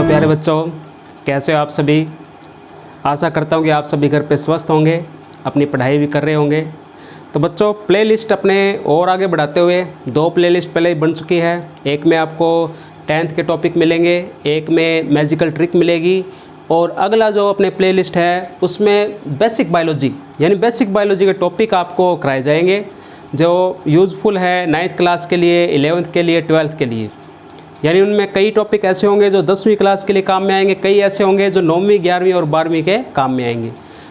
Hello प्यारे बच्चों, कैसे हो आप सभी। आशा करता हूँ कि आप सभी घर पे स्वस्थ होंगे, अपनी पढ़ाई भी कर रहे होंगे। तो बच्चों, प्लेलिस्ट अपने और आगे बढ़ाते हुए दो प्लेलिस्ट पहले ही बन चुकी है। एक में आपको 10th के टॉपिक मिलेंगे, एक में मैजिकल ट्रिक मिलेगी, और अगला जो अपने प्लेलिस्ट है उसमें बेसिक बायोलॉजी यानी बेसिक बायोलॉजी के टॉपिक आपको कराए जाएंगे जो यूज़फुल है 9th क्लास के लिए, 11th के लिए, 12th के लिए। यानी उनमें कई टॉपिक ऐसे होंगे जो 10वीं क्लास के लिए काम में आएंगे, कई ऐसे होंगे जो 9वीं, 11वीं और 12वीं के काम में आएंगे।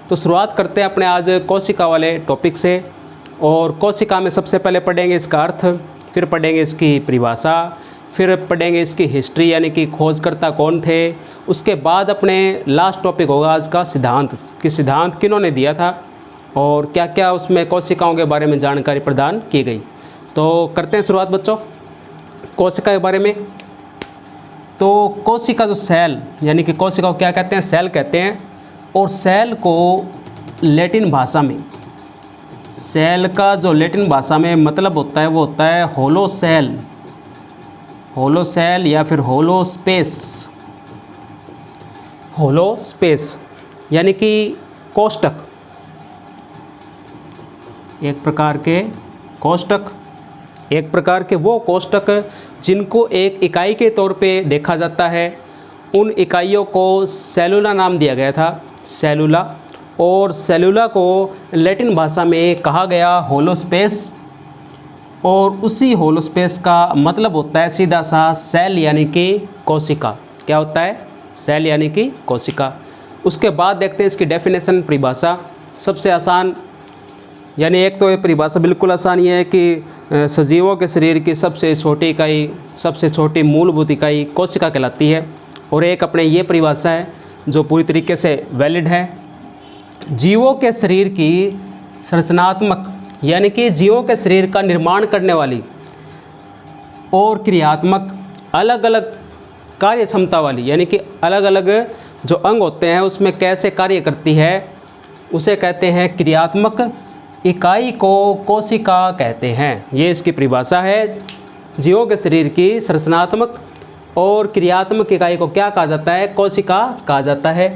तो शुरुआत करते हैं अपने आज कोशिका वाले टॉपिक से। और कोशिका में सबसे पहले पढ़ेंगे इसका अर्थ, फिर पढ़ेंगे इसकी परिभाषा, फिर पढ़ेंगे इसकी हिस्ट्री यानी कि खोजकर्ता कौन थे। उसके बाद अपने लास्ट टॉपिक होगा आज का सिद्धांत, कि सिद्धांत किन्होंने दिया था और क्या क्या उसमें कोशिकाओं के बारे में जानकारी प्रदान की गई। तो करते हैं शुरुआत बच्चों कोशिका के बारे में। तो कोशिका जो सेल यानी कि कोशिका को क्या कहते हैं, सेल कहते हैं। और सेल को लैटिन भाषा में, सेल का जो लैटिन भाषा में मतलब होता है वो होता है होलो सेल, होलो सेल या फिर होलो स्पेस, होलो स्पेस यानी कि कोष्ठक, एक प्रकार के कोष्ठक, एक प्रकार के वो कोष्ठक जिनको एक इकाई के तौर पे देखा जाता है। उन इकाइयों को सेलुला नाम दिया गया था, सेलुला। और सेलुला को लैटिन भाषा में कहा गया होलोस्पेस। और उसी होलोस्पेस का मतलब होता है सीधा सा सेल यानी कि कोशिका। क्या होता है? सेल यानी कि कोशिका। उसके बाद देखते हैं इसकी डेफिनेशन, परिभाषा। सबसे आसान यानी एक तो ये परिभाषा बिल्कुल आसान ये है कि सजीवों के शरीर की सबसे छोटी इकाई, सबसे छोटी मूलभूत इकाई कोशिका कहलाती है। और एक अपने ये परिभाषा है जो पूरी तरीके से वैलिड है। जीवों के शरीर की संरचनात्मक यानी कि जीवों के शरीर का निर्माण करने वाली और क्रियात्मक अलग अलग कार्य क्षमता वाली यानी कि अलग अलग जो अंग होते हैं उसमें कैसे कार्य करती है उसे कहते हैं क्रियात्मक इकाई को कोशिका कहते हैं। ये इसकी परिभाषा है। जीवों के शरीर की संरचनात्मक और क्रियात्मक इकाई को क्या कहा जाता है? कोशिका कहा जाता है।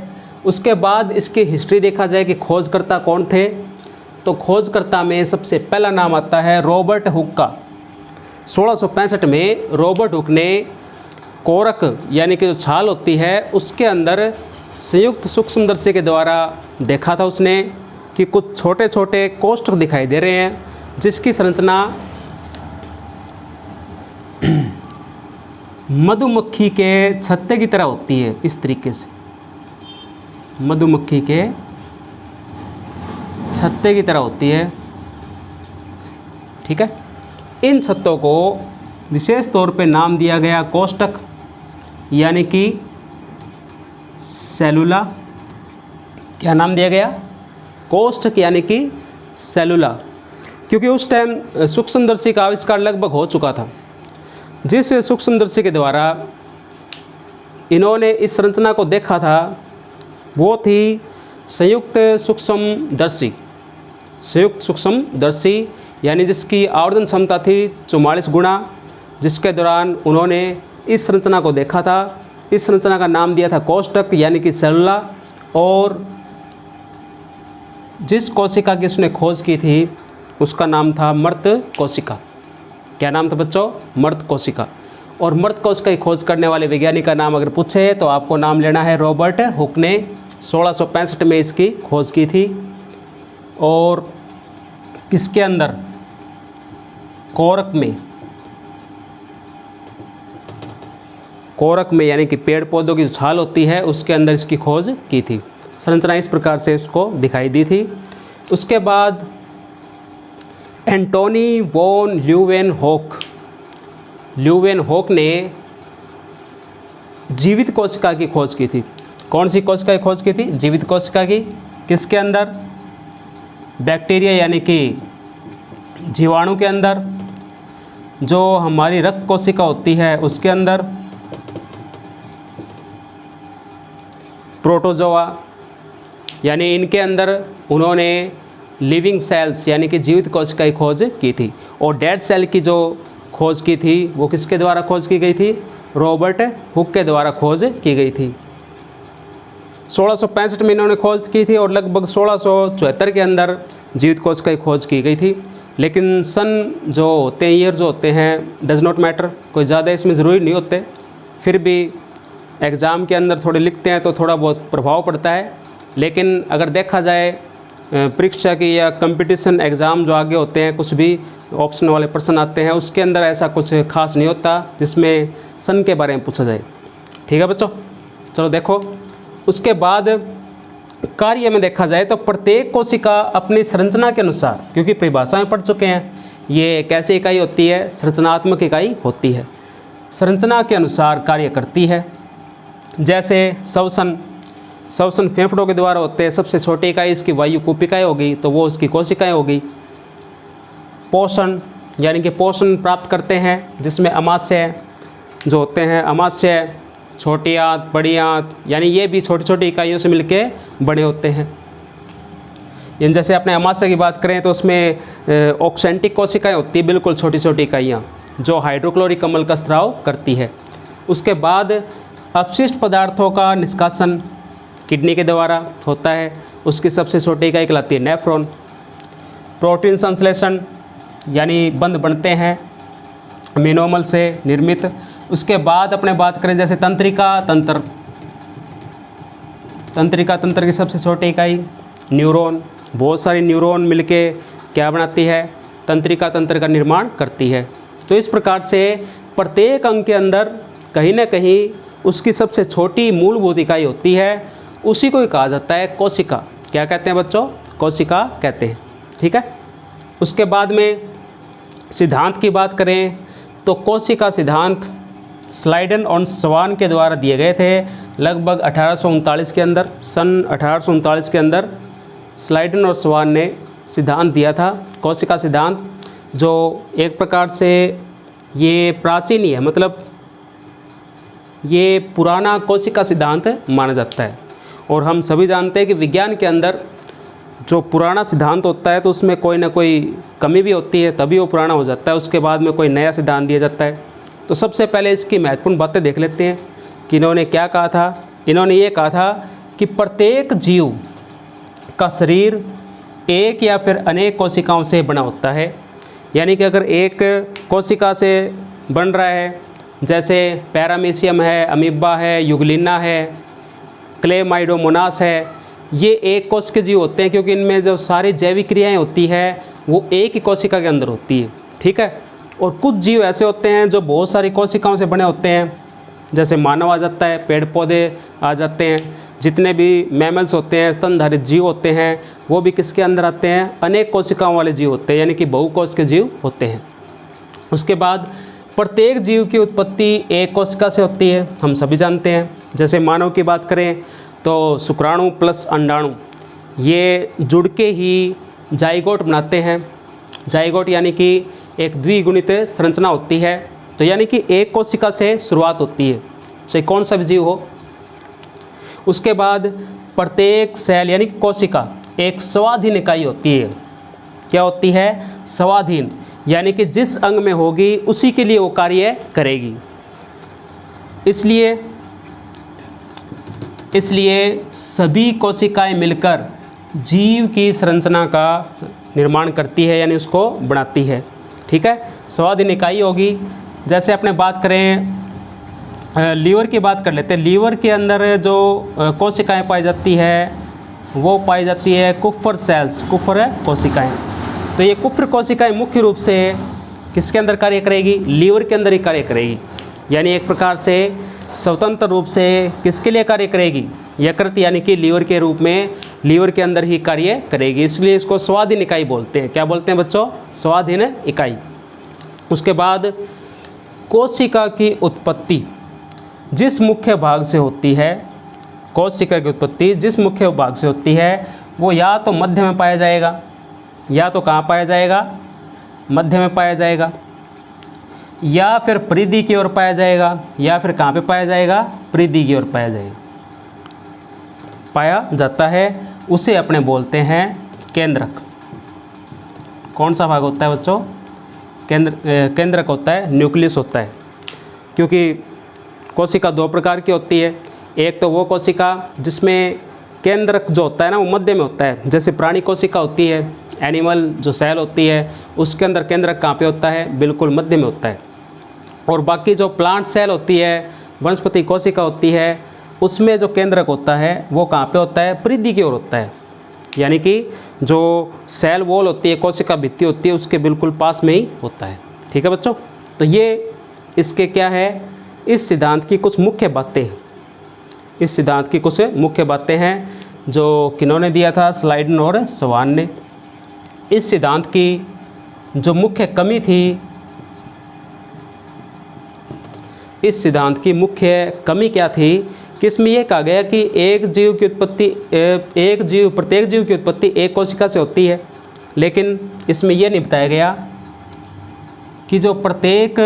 उसके बाद इसकी हिस्ट्री देखा जाए कि खोजकर्ता कौन थे। तो खोजकर्ता में सबसे पहला नाम आता है रॉबर्ट हुक का। 1665 में रॉबर्ट हुक ने कोरक यानी कि जो छाल होती है उसके अंदर संयुक्त सूक्ष्मदर्शी के द्वारा देखा था उसने कि कुछ छोटे छोटे कोष्ठक दिखाई दे रहे हैं जिसकी संरचना मधुमक्खी के छत्ते की तरह होती है। इस तरीके से मधुमक्खी के छत्ते की तरह होती है, ठीक है। इन छत्तों को विशेष तौर पे नाम दिया गया कोष्ठक यानी कि सेलुला। क्या नाम दिया गया? कोष्ठक यानी कि सेलुला, क्योंकि उस टाइम सूक्ष्मदर्शी का आविष्कार लगभग हो चुका था। जिस सूक्ष्मदर्शी के द्वारा इन्होंने इस संरचना को देखा था वो थी संयुक्त सूक्ष्मदर्शी। संयुक्त सूक्ष्मदर्शी यानी जिसकी आवर्धन क्षमता थी 44 गुना, जिसके दौरान उन्होंने इस संरचना को देखा था। इस संरचना का नाम दिया था कोष्ठक यानी कि सेलुला। और जिस कोशिका की उसने खोज की थी उसका नाम था मृत कोशिका। क्या नाम था बच्चों? मृत कोशिका। और मृत कोशिका की खोज करने वाले वैज्ञानिक का नाम अगर पूछे तो आपको नाम लेना है रॉबर्ट हुक ने 1665 में इसकी खोज की थी। और किसके अंदर? कोरक में, कोरक में यानी कि पेड़ पौधों की जो छाल होती है उसके अंदर इसकी खोज की थी। संरचना इस प्रकार से उसको दिखाई दी थी। उसके बाद एंटोनी वॉन ल्यूवेनहोक, ल्यूवेनहोक ने जीवित कोशिका की खोज की थी। कौन सी कोशिका की खोज की थी? जीवित कोशिका की। किसके अंदर? बैक्टीरिया यानी कि जीवाणु के अंदर। जो हमारी रक्त कोशिका होती है उसके अंदर। प्रोटोजोआ यानी इनके अंदर उन्होंने लिविंग सेल्स यानी कि जीवित कोशिका की खोज की थी। और डेड सेल की जो खोज की थी वो किसके द्वारा खोज की गई थी? रॉबर्ट हुक के द्वारा खोज की गई थी। 1665 में इन्होंने खोज की थी और लगभग 1674 के अंदर जीवित कोश की खोज की गई थी। लेकिन सन जो होते हैं, ईयर जो होते हैं, डज नॉट मैटर, कोई ज़्यादा इसमें ज़रूरी नहीं होते, फिर भी एग्ज़ाम के अंदर थोड़े लिखते हैं तो थोड़ा बहुत प्रभाव पड़ता है। लेकिन अगर देखा जाए परीक्षा की या कंपटीशन एग्ज़ाम जो आगे होते हैं, कुछ भी ऑप्शन वाले प्रश्न आते हैं, उसके अंदर ऐसा कुछ खास नहीं होता जिसमें सन के बारे में पूछा जाए। ठीक है बच्चों, चलो देखो। उसके बाद कार्य में देखा जाए तो प्रत्येक कोशिका अपनी संरचना के अनुसार, क्योंकि परिभाषा में पढ़ चुके हैं, ये एक ऐसी इकाई होती है, संरचनात्मक इकाई होती है, संरचना के अनुसार कार्य करती है। जैसे श्वसन फेफड़ों के द्वारा होते हैं, सबसे छोटी इकाई इसकी वायु कूपिकाएँ होगी, तो वो उसकी कोशिकाएँ होगी। पोषण यानी कि पोषण प्राप्त करते हैं, जिसमें अमाशय जो होते हैं, अमाशय, छोटी आंत, बड़ी आंत, यानी ये भी छोटी छोटी इकाइयों से मिलके बने होते हैं। यानी जैसे अपने अमाशय की बात करें तो उसमें ऑक्सेंटिक कोशिकाएं होती है, बिल्कुल छोटी छोटी इकाइयाँ, जो हाइड्रोक्लोरिक अम्ल का स्राव करती है। उसके बाद अपशिष्ट पदार्थों का निष्कासन किडनी के द्वारा होता है, उसकी सबसे छोटी इकाई कहलाती है नेफ्रॉन। प्रोटीन संश्लेषण यानी बंध बनते हैं अमीनो से निर्मित। उसके बाद अपने बात करें जैसे तंत्रिका तंत्र की सबसे छोटी इकाई न्यूरॉन, बहुत सारी न्यूरॉन मिलके क्या बनाती है? तंत्रिका तंत्र का निर्माण करती है। तो इस प्रकार से प्रत्येक अंग के अंदर कहीं ना कहीं उसकी सबसे छोटी मूलभूत इकाई होती है, उसी को ही कहा जाता है कोशिका। क्या कहते हैं बच्चों? कोशिका कहते हैं। ठीक है। उसके बाद में सिद्धांत की बात करें तो कोशिका सिद्धांत स्लाइडन और स्वान के द्वारा दिए गए थे लगभग 1839 के अंदर। सन 1839 के अंदर स्लाइडन और स्वान ने सिद्धांत दिया था, कोशिका सिद्धांत, जो एक प्रकार से ये प्राचीन ही है, मतलब ये पुराना कोशिका सिद्धांत माना जाता है। और हम सभी जानते हैं कि विज्ञान के अंदर जो पुराना सिद्धांत होता है तो उसमें कोई ना कोई कमी भी होती है, तभी वो पुराना हो जाता है, उसके बाद में कोई नया सिद्धांत दिया जाता है। तो सबसे पहले इसकी महत्वपूर्ण बातें देख लेते हैं कि इन्होंने क्या कहा था। इन्होंने ये कहा था कि प्रत्येक जीव का शरीर एक या फिर अनेक कोशिकाओं से बना होता है। यानी कि अगर एक कोशिका से बन रहा है, जैसे पैरामीशियम है, अमीबा है, युगलिना है, क्लेमाइडोमोनास है, ये एक कोश के जीव होते हैं, क्योंकि इनमें जो सारी जैविक क्रियाएं होती है वो एक ही कोशिका के अंदर होती है। ठीक है। और कुछ जीव ऐसे होते हैं जो बहुत सारी कोशिकाओं से बने होते हैं, जैसे मानव आ जाता है, पेड़ पौधे आ जाते हैं, जितने भी मैमल्स होते हैं, स्तनधारी जीव होते हैं, वो भी किसके अंदर आते हैं? अनेक कोशिकाओं वाले जीव होते हैं, यानी कि बहुकोश के जीव होते हैं। उसके बाद प्रत्येक जीव की उत्पत्ति एक कोशिका से होती है, हम सभी जानते हैं। जैसे मानव की बात करें तो शुक्राणु प्लस अंडाणु ये जुड़ के ही जाइगोट बनाते हैं। जाइगोट यानी कि एक द्विगुणित संरचना होती है। तो यानी कि एक कोशिका से शुरुआत होती है, चाहे कौन सा भी जीव हो। उसके बाद प्रत्येक सेल यानी कि कोशिका एक स्वाधीन इकाई होती है। क्या होती है? स्वाधीन, यानी कि जिस अंग में होगी उसी के लिए वो कार्य करेगी। इसलिए सभी कोशिकाएं मिलकर जीव की संरचना का निर्माण करती है, यानी उसको बनाती है। ठीक है। स्वाधीन इकाई होगी। जैसे अपने बात करें लीवर की बात कर लेते हैं। लीवर के अंदर जो कोशिकाएं पाई जाती है वो पाई जाती है कुफर सेल्स, कुफर कोशिकाएं। तो ये कुफर कोशिकाएं मुख्य रूप से किसके अंदर कार्य करेगी? लीवर के अंदर ही कार्य करेगी। यानी एक प्रकार से स्वतंत्र रूप से किसके लिए कार्य करेगी? यकृत यानी कि लीवर के रूप में लीवर के अंदर ही कार्य करेगी। इसलिए इसको स्वाधीन इकाई बोलते हैं। क्या बोलते हैं बच्चों? स्वाधीन इकाई। उसके बाद कोशिका की उत्पत्ति जिस मुख्य भाग से होती है, कोशिका की उत्पत्ति जिस मुख्य भाग से होती है वो या तो मध्य में पाया जाएगा, या तो कहाँ पाया जाएगा? मध्य में पाया जाएगा, या फिर परिधि की ओर पाया जाएगा, या फिर कहाँ पे पाया जाएगा? परिधि की ओर पाया जाता है। उसे अपने बोलते हैं केंद्रक। कौन सा भाग होता है बच्चों? केंद्रक होता है, न्यूक्लियस होता है। क्योंकि कोशिका दो प्रकार की होती है, एक तो वो कोशिका जिसमें केंद्रक जो होता है ना वो मध्य में होता है, जैसे प्राणी कोशिका होती है, एनिमल जो सेल होती है उसके अंदर केंद्रक कहाँ पे होता है, बिल्कुल मध्य में होता है। और बाकी जो प्लांट सेल होती है, वनस्पति कोशिका होती है, उसमें जो केंद्रक होता है वो कहाँ पे होता है, परिधि की ओर होता है। यानी कि जो सेल वॉल होती है, कोशिका भित्ति होती है, उसके बिल्कुल पास में ही होता है। ठीक है बच्चों, तो ये इसके क्या है, इस सिद्धांत की कुछ मुख्य बातें, इस सिद्धांत की कुछ मुख्य बातें हैं जो किन्होंने दिया था, स्लाइडन और स्वान ने। इस सिद्धांत की जो मुख्य कमी थी, इस सिद्धांत की मुख्य कमी क्या थी कि इसमें यह कहा गया कि प्रत्येक जीव की उत्पत्ति एक कोशिका से होती है, लेकिन इसमें यह नहीं बताया गया कि जो प्रत्येक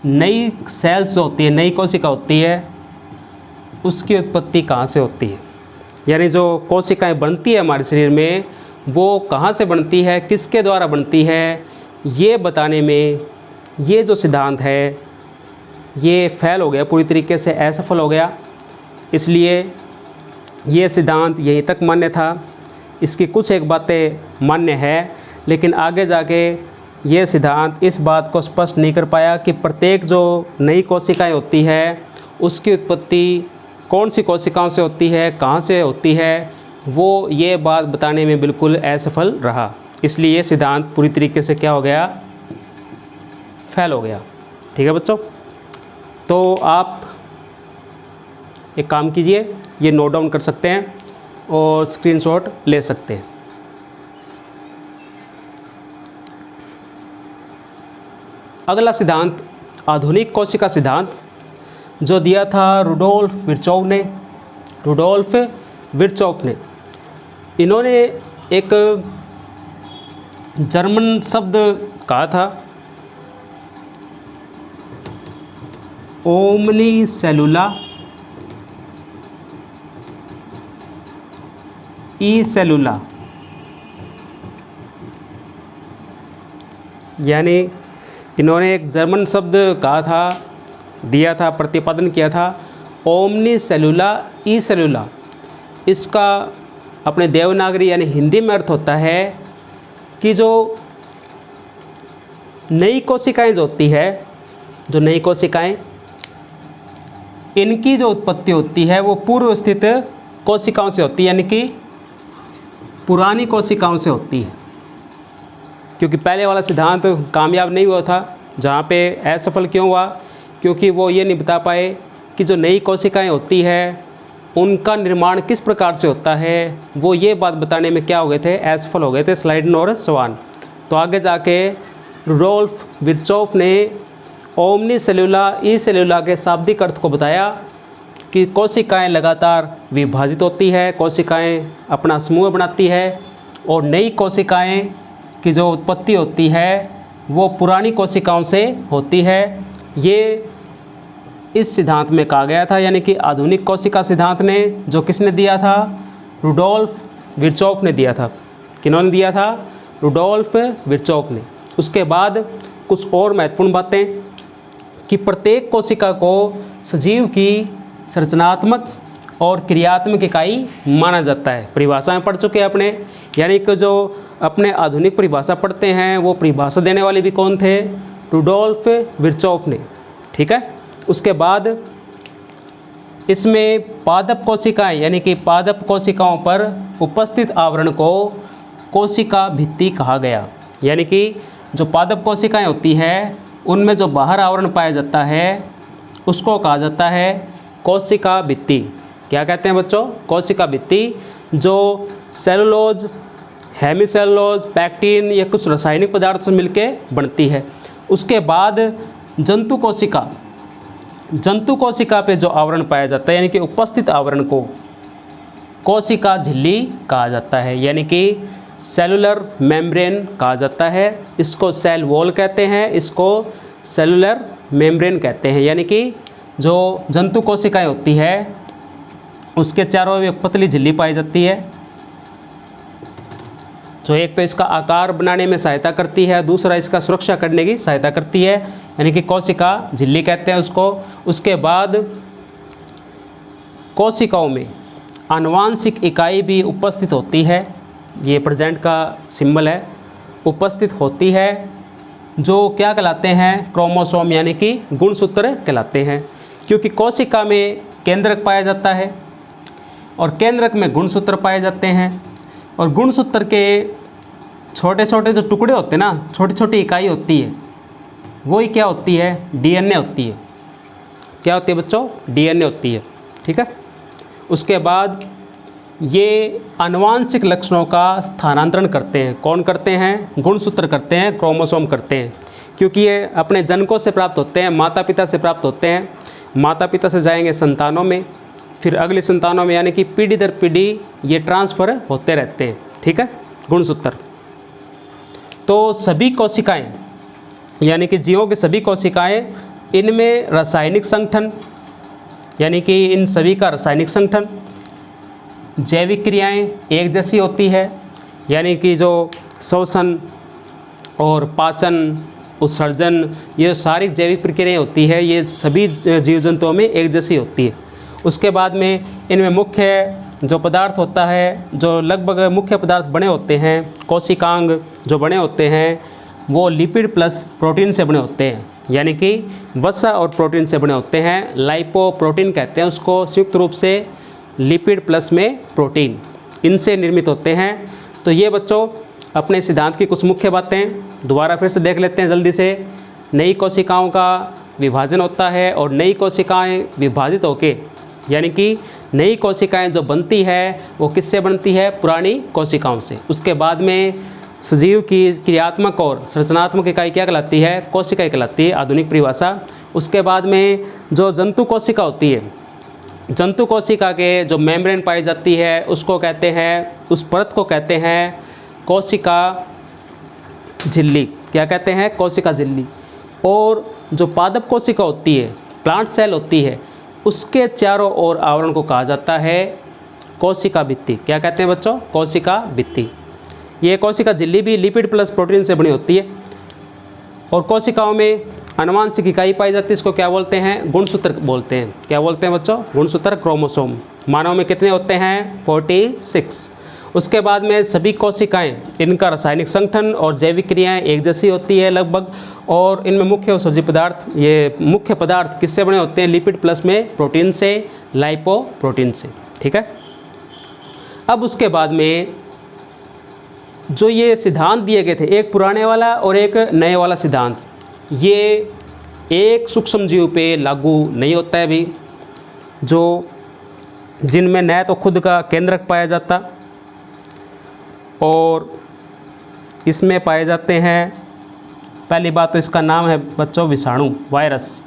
नई सेल्स होती है, नई कोशिका होती है, उसकी उत्पत्ति कहाँ से होती है। यानी जो कोशिकाएं बनती है हमारे शरीर में, वो कहाँ से बनती है, किसके द्वारा बनती है, ये बताने में ये जो सिद्धांत है ये फेल हो गया, पूरी तरीके से असफल हो गया। इसलिए ये सिद्धांत यहीं तक मान्य था। इसकी कुछ एक बातें मान्य है, लेकिन आगे जाके ये सिद्धांत इस बात को स्पष्ट नहीं कर पाया कि प्रत्येक जो नई कोशिकाएं होती है उसकी उत्पत्ति कौन सी कोशिकाओं से होती है, कहाँ से होती है, वो ये बात बताने में बिल्कुल असफल रहा। इसलिए ये सिद्धांत पूरी तरीके से क्या हो गया, फेल हो गया। ठीक है बच्चों, तो आप एक काम कीजिए, ये नोट डाउन कर सकते हैं और स्क्रीनशॉट ले सकते हैं। अगला सिद्धांत आधुनिक कोशिका सिद्धांत, जो दिया था रुडोल्फ विर्चॉफ ने। इन्होंने एक जर्मन शब्द कहा था, ओमनी सेलुला ई सेलुला, यानी इन्होंने एक जर्मन शब्द कहा था, दिया था, प्रतिपादन किया था, ओमनी सेलुला ई सेलुला। इसका अपने देवनागरी यानी हिंदी में अर्थ होता है कि जो नई कोशिकाएं जो होती है, जो नई कोशिकाएं, इनकी जो उत्पत्ति होती है वो पूर्व स्थित कोशिकाओं से होती है, यानी कि पुरानी कोशिकाओं से होती है। क्योंकि पहले वाला सिद्धांत कामयाब नहीं हुआ था, जहाँ पे असफल क्यों हुआ, क्योंकि वो ये नहीं बता पाए कि जो नई कोशिकाएं होती है उनका निर्माण किस प्रकार से होता है, वो ये बात बताने में क्या हो गए थे, असफल हो गए थे स्लाइडन और स्वान। तो आगे जाके रुडोल्फ विर्चॉफ ने ओमनी सेलुला ई सेलुला के शाब्दिक अर्थ को बताया कि कोशिकाएं लगातार विभाजित होती है, कोशिकाएं अपना समूह बनाती है, और नई कोशिकाएं की जो उत्पत्ति होती है वो पुरानी कोशिकाओं से होती है। ये इस सिद्धांत में कहा गया था, यानी कि आधुनिक कोशिका सिद्धांत ने, जो किसने दिया था, रुडोल्फ विर्चॉफ ने दिया था। किन्होंने दिया था, रुडोल्फ विर्चॉफ ने। उसके बाद कुछ और महत्वपूर्ण बातें कि प्रत्येक कोशिका को सजीव की संरचनात्मक और क्रियात्मक इकाई माना जाता है। परिभाषा में पढ़ चुके हैं अपने, यानी कि जो अपने आधुनिक परिभाषा पढ़ते हैं वो परिभाषा देने वाले भी कौन थे, रुडोल्फ विर्चॉफ ने। ठीक है, उसके बाद इसमें पादप कोशिकाएं, यानी कि पादप कोशिकाओं पर उपस्थित आवरण को कोशिका भित्ति कहा गया। यानी कि जो पादप कोशिकाएं होती है उनमें जो बाहर आवरण पाया जाता है उसको कहा जाता है कोशिका भित्ति। क्या कहते हैं बच्चों, कोशिका भित्ति, जो सेलुलोज, हेमीसेलुलोज, पैक्टिन, या कुछ रासायनिक पदार्थों से मिलके बनती है। उसके बाद जंतु कोशिका पे जो आवरण पाया जाता है, यानी कि उपस्थित आवरण को कोशिका झिल्ली कहा जाता है, यानी कि सेलुलर मेम्ब्रेन कहा जाता है। इसको सेल वॉल कहते हैं, इसको सेलुलर मेम्ब्रेन कहते हैं। यानी कि जो जंतु कोशिकाएं होती है उसके चारों ओर एक पतली झिल्ली पाई जाती है। जो एक तो इसका आकार बनाने में सहायता करती है, दूसरा इसका सुरक्षा करने की सहायता करती है, यानी कि कोशिका झिल्ली कहते हैं उसको। उसके बाद कोशिकाओं में आनुवांशिक इकाई भी उपस्थित होती है, ये प्रेजेंट का सिंबल है, उपस्थित होती है, जो क्या कहलाते हैं, क्रोमोसोम यानी कि गुणसूत्र कहलाते हैं। क्योंकि कोशिका में केंद्रक पाया जाता है और केंद्रक में गुणसूत्र पाए जाते हैं, और गुणसूत्र के छोटे छोटे जो टुकड़े होते हैं ना, छोटी छोटी इकाई होती है, वही क्या होती है, डीएनए होती है। क्या होती है बच्चों, डीएनए होती है, ठीक है। उसके बाद ये आनुवांशिक लक्षणों का स्थानांतरण करते हैं। कौन करते हैं, गुणसूत्र करते हैं, क्रोमोसोम करते हैं। क्योंकि ये अपने जनकों से प्राप्त होते हैं, माता पिता से प्राप्त होते हैं, माता पिता से जाएंगे संतानों में, फिर अगली संतानों में, यानी कि पीढ़ी दर पीढ़ी ये ट्रांसफ़र होते रहते हैं, ठीक है, गुणसूत्र। तो सभी कोशिकाएं, यानी कि जीवों की सभी कोशिकाएं, इनमें रासायनिक संगठन, यानी कि इन सभी का रासायनिक संगठन, जैविक क्रियाएं एक जैसी होती है, यानी कि जो श्वसन और पाचन, उत्सर्जन, ये सारी जैविक प्रक्रियाएं होती है, ये सभी जीव जंतुओं में एक जैसी होती है। उसके बाद में इनमें मुख्य जो पदार्थ होता है, जो लगभग मुख्य पदार्थ बने होते हैं, कोशिकांग जो बने होते हैं, वो लिपिड प्लस प्रोटीन से बने होते हैं, यानी कि वसा और प्रोटीन से बने होते हैं। लाइपोप्रोटीन कहते हैं उसको, संयुक्त रूप से लिपिड प्लस में प्रोटीन, इनसे निर्मित होते हैं। तो ये बच्चों अपने सिद्धांत की कुछ मुख्य बातें दोबारा फिर से देख लेते हैं जल्दी से। नई कोशिकाओं का विभाजन होता है और नई कोशिकाएं विभाजित होके, यानी कि नई कोशिकाएं जो बनती है वो किससे बनती है, पुरानी कोशिकाओं से। उसके बाद में सजीव की क्रियात्मक और संरचनात्मक इकाई क्या कहलाती है, कोशिका कहलाती है, आधुनिक परिभाषा। उसके बाद में जो जंतु कोशिका होती है, जंतु कोशिका के जो मेम्ब्रेन पाई जाती है उसको कहते हैं, उस परत को कहते हैं कोशिका झिल्ली। क्या कहते हैं, कोशिका झिल्ली। और जो पादप कोशिका होती है, प्लांट सेल होती है, उसके चारों ओर आवरण को कहा जाता है कोशिका भित्ति। क्या कहते हैं बच्चों, कोशिका भित्ति। ये कोशिका झिल्ली भी लिपिड प्लस प्रोटीन से बनी होती है। और कोशिकाओं में आनुवांशिक इकाई पाई जाती है, इसको क्या बोलते हैं, गुणसूत्र बोलते हैं। क्या बोलते हैं बच्चों, गुणसूत्र, क्रोमोसोम। मानव में कितने होते हैं, 46। उसके बाद में सभी कोशिकाएं, इनका रासायनिक संगठन और जैविक क्रियाएं एक जैसी होती है लगभग, और इनमें मुख्य औषधि पदार्थ, ये मुख्य पदार्थ किससे बने होते हैं, लिपिड प्लस में प्रोटीन से, लाइपोप्रोटीन से, ठीक है। अब उसके बाद में जो ये सिद्धांत दिए गए थे, एक पुराने वाला और एक नए वाला सिद्धांत, ये एक सूक्ष्म जीव पे लागू नहीं होता है अभी, जो जिनमें न तो खुद का केंद्रक पाया जाता और इसमें पाए जाते हैं, पहली बात तो इसका नाम है बच्चों विषाणु, वायरस,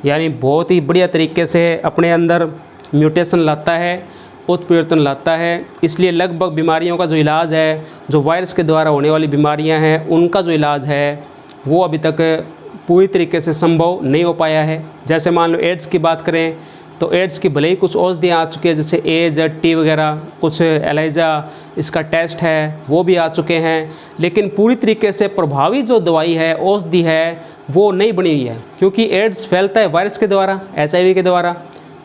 यानी बहुत ही बढ़िया तरीके से अपने अंदर म्यूटेशन लाता है, उत्परिवर्तन लाता है। इसलिए लगभग बीमारियों का जो इलाज है, जो वायरस के द्वारा होने वाली बीमारियां हैं, उनका जो इलाज है वो अभी तक पूरी तरीके से संभव नहीं हो पाया है। जैसे मान लो एड्स की बात करें तो एड्स की भले ही कुछ औषधियाँ आ चुकी है, जैसे AZT वगैरह, कुछ एलाइजा इसका टेस्ट है वो भी आ चुके हैं, लेकिन पूरी तरीके से प्रभावी जो दवाई है, औषधि है, वो नहीं बनी हुई है। क्योंकि एड्स फैलता है वायरस के द्वारा, HIV के द्वारा।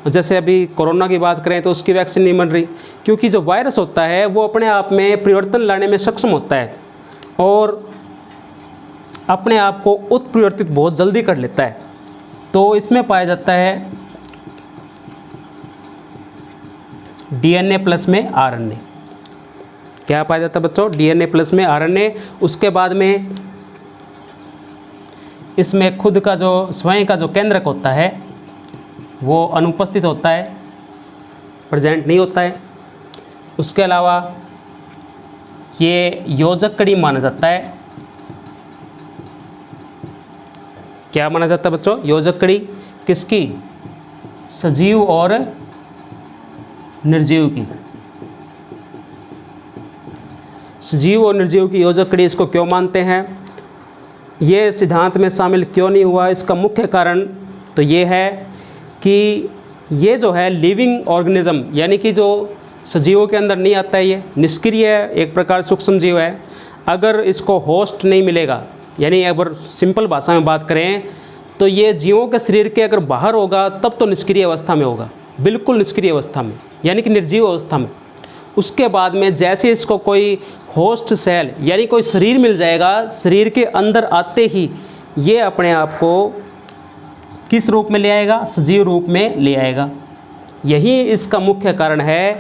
जैसे अभी कोरोना की बात करें तो उसकी वैक्सीन नहीं बन रही, क्योंकि जो वायरस होता है वो अपने आप में परिवर्तन लाने में सक्षम होता है और अपने आप को उत्परिवर्तित बहुत जल्दी कर लेता है। तो इसमें पाया जाता है DNA प्लस में RNA। क्या पाया जाता है बच्चों, DNA प्लस में RNA। उसके बाद में इसमें खुद का जो स्वयं का जो केंद्रक होता है वो अनुपस्थित होता है, प्रेजेंट नहीं होता है। उसके अलावा ये योजक कड़ी माना जाता है। क्या माना जाता है बच्चों, योजक कड़ी किसकी, सजीव और निर्जीव की। सजीव और निर्जीव की योजक कड़ी इसको क्यों मानते हैं, ये सिद्धांत में शामिल क्यों नहीं हुआ, इसका मुख्य कारण तो ये है कि ये जो है लिविंग ऑर्गेनिज्म, यानी कि जो सजीवों के अंदर नहीं आता है, ये निष्क्रिय एक प्रकार सूक्ष्म जीव है। अगर इसको होस्ट नहीं मिलेगा, यानी अगर सिंपल भाषा में बात करें तो ये जीवों के शरीर के अगर बाहर होगा तब तो निष्क्रिय अवस्था में होगा, बिल्कुल निष्क्रिय अवस्था में, यानी कि निर्जीव अवस्था में। उसके बाद में जैसे इसको कोई होस्ट सेल यानी कोई शरीर मिल जाएगा, शरीर के अंदर आते ही ये अपने आप को किस रूप में ले आएगा, सजीव रूप में ले आएगा। यही इसका मुख्य कारण है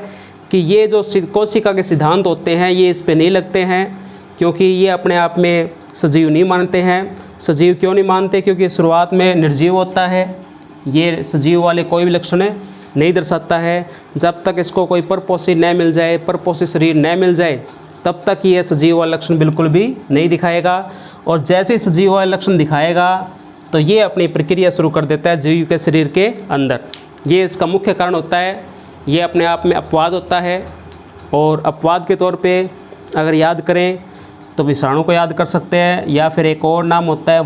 कि ये जो कोशिका के सिद्धांत होते हैं ये इस पे नहीं लगते हैं, क्योंकि ये अपने आप में सजीव नहीं मानते हैं। सजीव क्यों नहीं मानते? क्योंकि शुरुआत में निर्जीव होता है, ये सजीव वाले कोई भी लक्षण नहीं दर्शाता है। जब तक इसको कोई परपोषी न मिल जाए, परपोषी शरीर न मिल जाए, तब तक ये सजीव वाला लक्षण बिल्कुल भी नहीं दिखाएगा। और जैसे ही सजीव वाला लक्षण दिखाएगा तो ये अपनी प्रक्रिया शुरू कर देता है जीव के शरीर के अंदर। ये इसका मुख्य कारण होता है। ये अपने आप में अपवाद होता है, और अपवाद के तौर पे अगर याद करें तो विषाणु को याद कर सकते हैं, या फिर एक और नाम होता है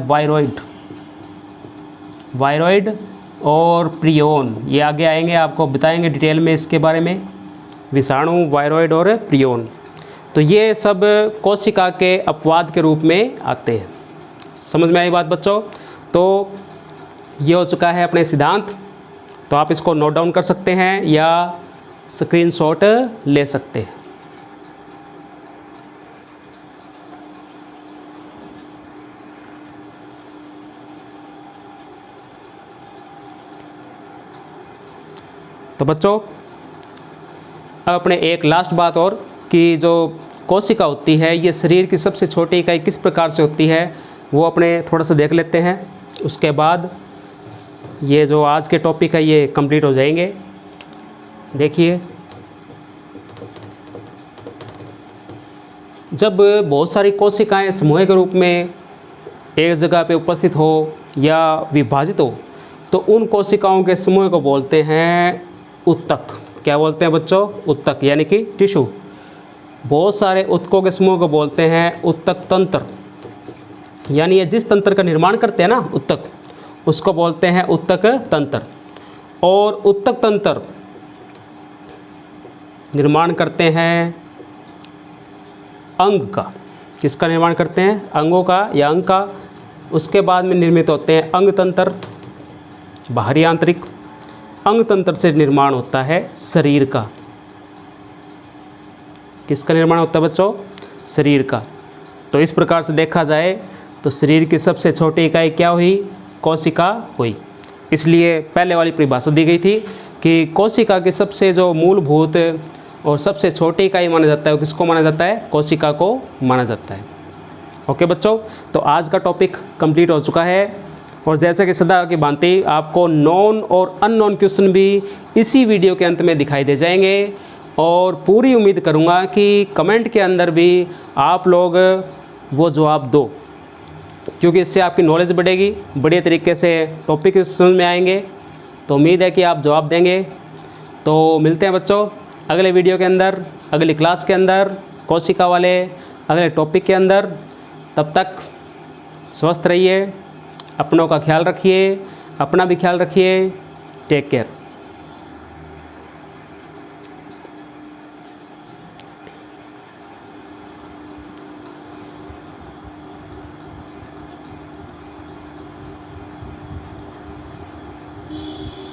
वायरॉइड और प्रियोन। ये आगे आएंगे, आपको बताएंगे डिटेल में इसके बारे में, विषाणु, वायरॉइड और प्रियोन। तो ये सब कोशिका के अपवाद के रूप में आते हैं। समझ में आई बात बच्चों? तो ये हो चुका है अपने सिद्धांत। तो आप इसको नोट डाउन कर सकते हैं या स्क्रीनशॉट ले सकते हैं। तो बच्चों अब अपने एक लास्ट बात और, कि जो कोशिका होती है ये शरीर की सबसे छोटी इकाई किस प्रकार से होती है वो अपने थोड़ा सा देख लेते हैं। उसके बाद ये जो आज के टॉपिक है ये कंप्लीट हो जाएंगे। देखिए, जब बहुत सारी कोशिकाएं समूह के रूप में एक जगह पे उपस्थित हो या विभाजित हो तो उन कोशिकाओं के समूह को बोलते हैं उत्तक। क्या बोलते हैं बच्चों? उत्तक, यानी कि टिश्यू। बहुत सारे उत्तकों के समूह को बोलते हैं उत्तक तंत्र, यानी ये जिस तंत्र का निर्माण करते हैं ना उत्तक, उसको बोलते हैं उत्तक तंत्र। और उत्तक तंत्र निर्माण करते हैं अंग का। किसका निर्माण करते हैं? अंगों का या अंग का। उसके बाद में निर्मित होते हैं अंग तंत्र, बाहरी आंतरिक। अंग तंत्र से निर्माण होता है शरीर का। किसका निर्माण होता है बच्चों? शरीर का। तो इस प्रकार से देखा जाए तो शरीर की सबसे छोटी इकाई क्या हुई? कोशिका हुई। इसलिए पहले वाली परिभाषा दी गई थी कि कोशिका की सबसे जो मूलभूत और सबसे छोटी इकाई माना जाता है वो किसको माना जाता है? कोशिका को माना जाता है। ओके बच्चों, तो आज का टॉपिक कंप्लीट हो चुका है। और जैसे कि सदा की भांति आपको नॉन और अननोन क्वेश्चन भी इसी वीडियो के अंत में दिखाई दे जाएंगे। और पूरी उम्मीद करूंगा कि कमेंट के अंदर भी आप लोग वो जवाब दो, क्योंकि इससे आपकी नॉलेज बढ़ेगी, बढ़िया तरीके से टॉपिक समझ में आएंगे। तो उम्मीद है कि आप जवाब देंगे। तो मिलते हैं बच्चों अगले वीडियो के अंदर, अगली क्लास के अंदर, कोशिका वाले अगले टॉपिक के अंदर। तब तक स्वस्थ रहिए, अपनों का ख्याल रखिए, अपना भी ख्याल रखिए। Take care.